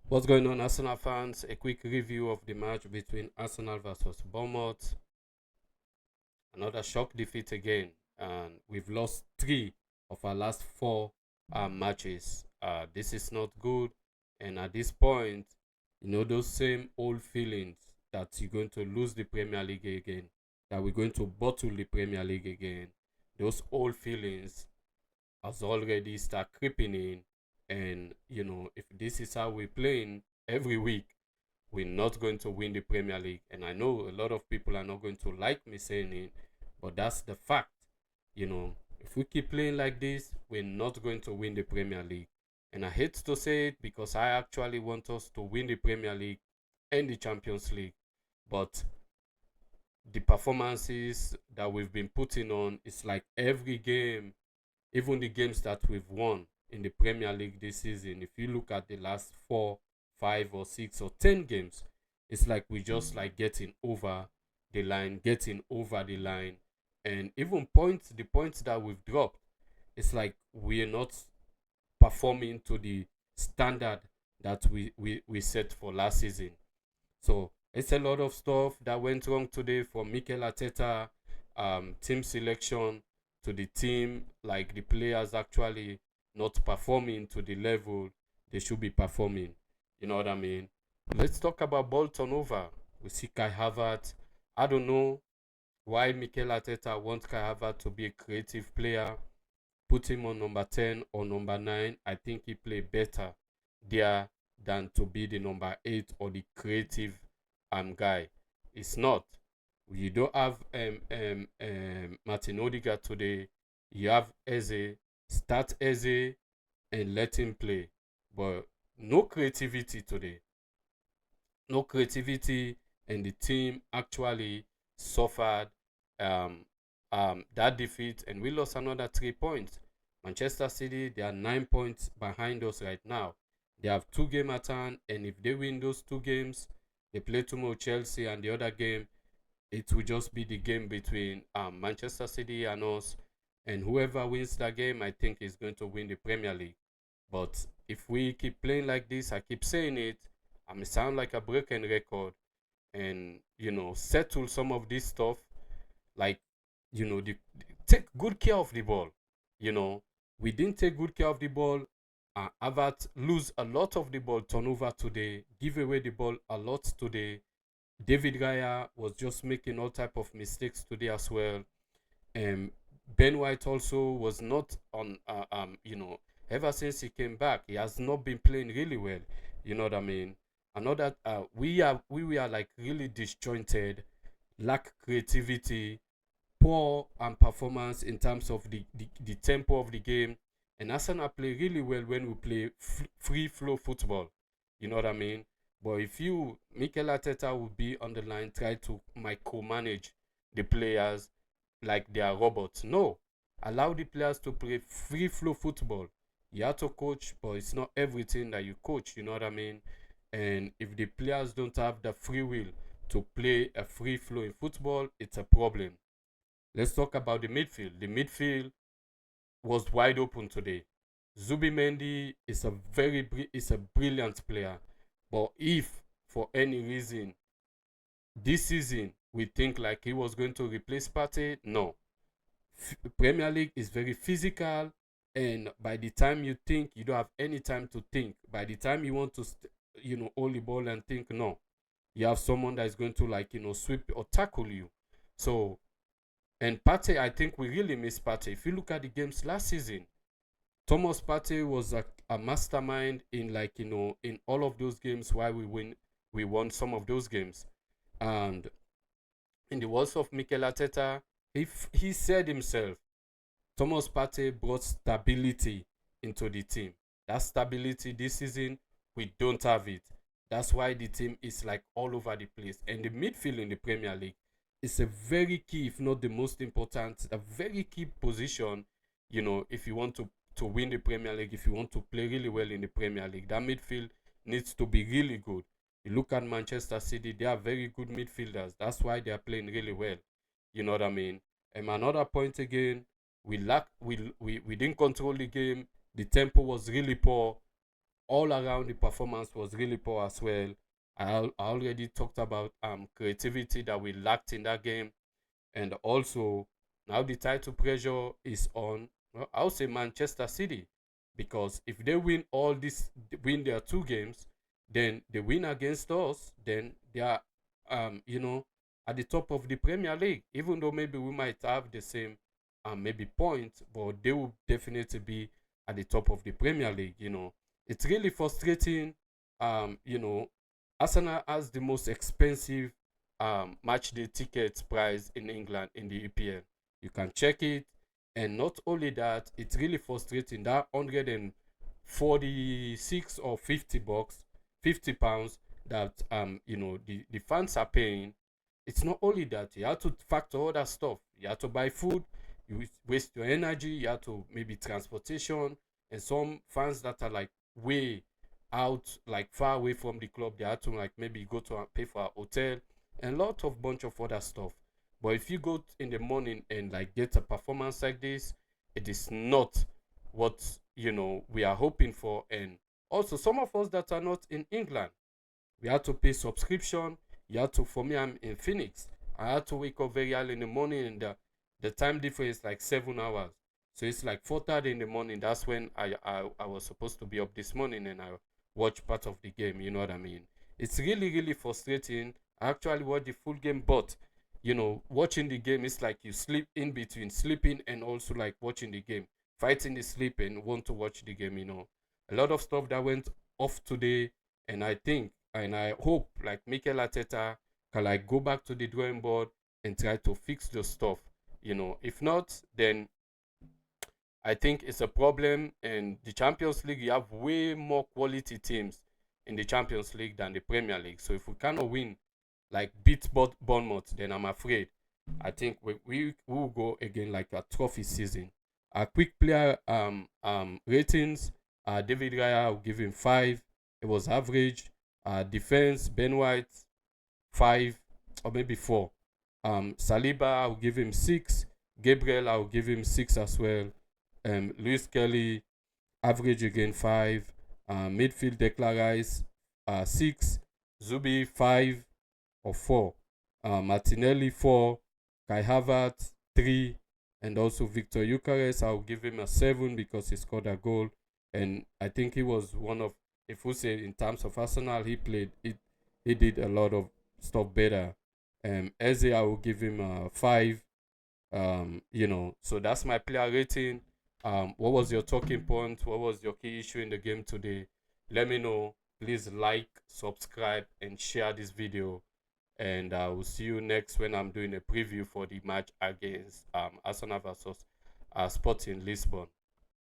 What's going on, Arsenal fans? A quick review of the match between Arsenal versus Bournemouth. Another shock defeat again, and we've lost three of our last four matches. This is not good, and at this point, those same old feelings that you're going to lose the Premier League again, that we're going to bottle the Premier League again. Those old feelings has already start creeping in, and if this is how we're playing every week, we're not going to win the Premier League. And I know a lot of people are not going to like me saying it, but that's the fact. If we keep playing like this, we're not going to win the Premier League. And I hate to say it because I actually want us to win the Premier League and the Champions League. But the performances that we've been putting on, it's like every game, even the games that we've won in the Premier League this season, if you look at the last 4, 5 or 6 or 10 games, it's like we just like getting over the line. And even the points that we've dropped, it's like we're not performing to the standard that we set for last season. So it's a lot of stuff that went wrong today for Mikel Arteta, team selection to the team, like the players actually not performing to the level they should be performing. You know what I mean? Let's talk about ball turnover. We see Kai Havertz. I don't know why Mikel Arteta wants Kai Havertz to be a creative player. Put him on number 10 or number 9. I think he played better there than to be the number 8 or the creative guy. It's not. You don't have Martin Odegaard today. You have Eze. Start Eze and let him play. But no creativity today. No creativity, and the team actually suffered that defeat, and we lost another 3 points. Manchester City, they are 9 points behind us right now. They have 2 games at hand, and if they win those 2 games, they play tomorrow Chelsea, and the other game, it will just be the game between Manchester City and us. And whoever wins that game, I think, is going to win the Premier League. But if we keep playing like this, I keep saying it, I may sound like a broken record, and settle some of this stuff, like take good care of the ball. You know, we didn't take good care of the ball. Havertz lose a lot of the ball turnover today, give away the ball a lot today. David Raya was just making all type of mistakes today as well. Ben White also was not on. Ever since he came back, he has not been playing really well. You know what I mean? Another, we are like really disjointed, lack creativity, poor performance in terms of the tempo of the game. And Arsenal play really well when we play free flow football. You know what I mean? But if Mikel Arteta would be on the line, try to micromanage the players like they are robots. No, allow the players to play free flow football. You have to coach, but it's not everything that you coach. You know what I mean? And if the players don't have the free will to play a free flow in football, it's a problem. Let's talk about the midfield. The midfield was wide open today. Zubimendi is a brilliant player, but if for any reason this season we think like he was going to replace Partey, no. Premier League is very physical, and by the time you think, you don't have any time to think. By the time you want to, hold the ball and think, no, you have someone that is going to sweep or tackle you. So, and Partey, I think we really miss Partey. If you look at the games last season, Thomas Partey was a mastermind in in all of those games. Why we won some of those games. And in the words of Mikel Arteta, he said himself, Thomas Partey brought stability into the team. That stability this season, we don't have it. That's why the team is like all over the place. And the midfield in the Premier League is a very key, if not the most important, a very key position. If you want to win the Premier League, if you want to play really well in the Premier League, that midfield needs to be really good. You look at Manchester City, they are very good midfielders. That's why they are playing really well. You know what I mean? And another point again, we didn't control the game. The tempo was really poor. all around the performance was really poor as well. I already talked about creativity that we lacked in that game, and also now the title pressure is on. Well, I'll say Manchester City, because if they win their 2 games, then they win against us, then they are you know, at the top of the Premier League. Even though maybe we might have the same maybe points, but they will definitely be at the top of the Premier League. It's really frustrating. Arsenal has the most expensive match day tickets price in England in the EPL. You can check it, and not only that, it's really frustrating that 146 or 50 bucks, 50 pounds that the fans are paying. It's not only that, you have to factor other stuff. You have to buy food, you waste your energy, you have to maybe transportation, and some fans that are like way out, like far away from the club, they have to like maybe go to pay for a hotel and lot of bunch of other stuff. But if you go in the morning and like get a performance like this, it is not what we are hoping for. And also some of us that are not in England, we had to pay subscription. You had to, for me, I'm in Phoenix. I had to wake up very early in the morning, and the time difference is like 7 hours. So it's like 4:30 in the morning. That's when I was supposed to be up this morning, and I watched part of the game. You know what I mean? It's really really frustrating. I actually watched the full game, but watching the game is like you sleep in between sleeping and also like watching the game, fighting the sleep and want to watch the game. A lot of stuff that went off today, and I think and I hope like Mikel Arteta can like go back to the drawing board and try to fix the stuff. If not, then I think it's a problem. And the Champions League, you have way more quality teams in the Champions League than the Premier League. So if we cannot win, like beat Bournemouth, then I'm afraid I think we will go again like a trophy season. Quick player ratings. David Raya, will give him 5. It was average. Defense, Ben White, 5 or maybe 4. Saliba, I'll give him 6. Gabriel, I'll give him 6 as well. Luis Kelly, average again 5. Midfield, Declan Rice, 6. Zubi, 5 or 4. Martinelli, 4. Kai Havertz, 3. And also Victor Eucharist, I'll give him a 7 because he scored a goal. And I think he was one of, if we say in terms of Arsenal, he played it. He did a lot of stuff better. Eze, I will give him a 5. So that's my player rating. What was your talking point? What was your key issue in the game today? Let me know. Please like, subscribe, and share this video. And I will see you next when I'm doing a preview for the match against Arsenal versus Sporting Lisbon.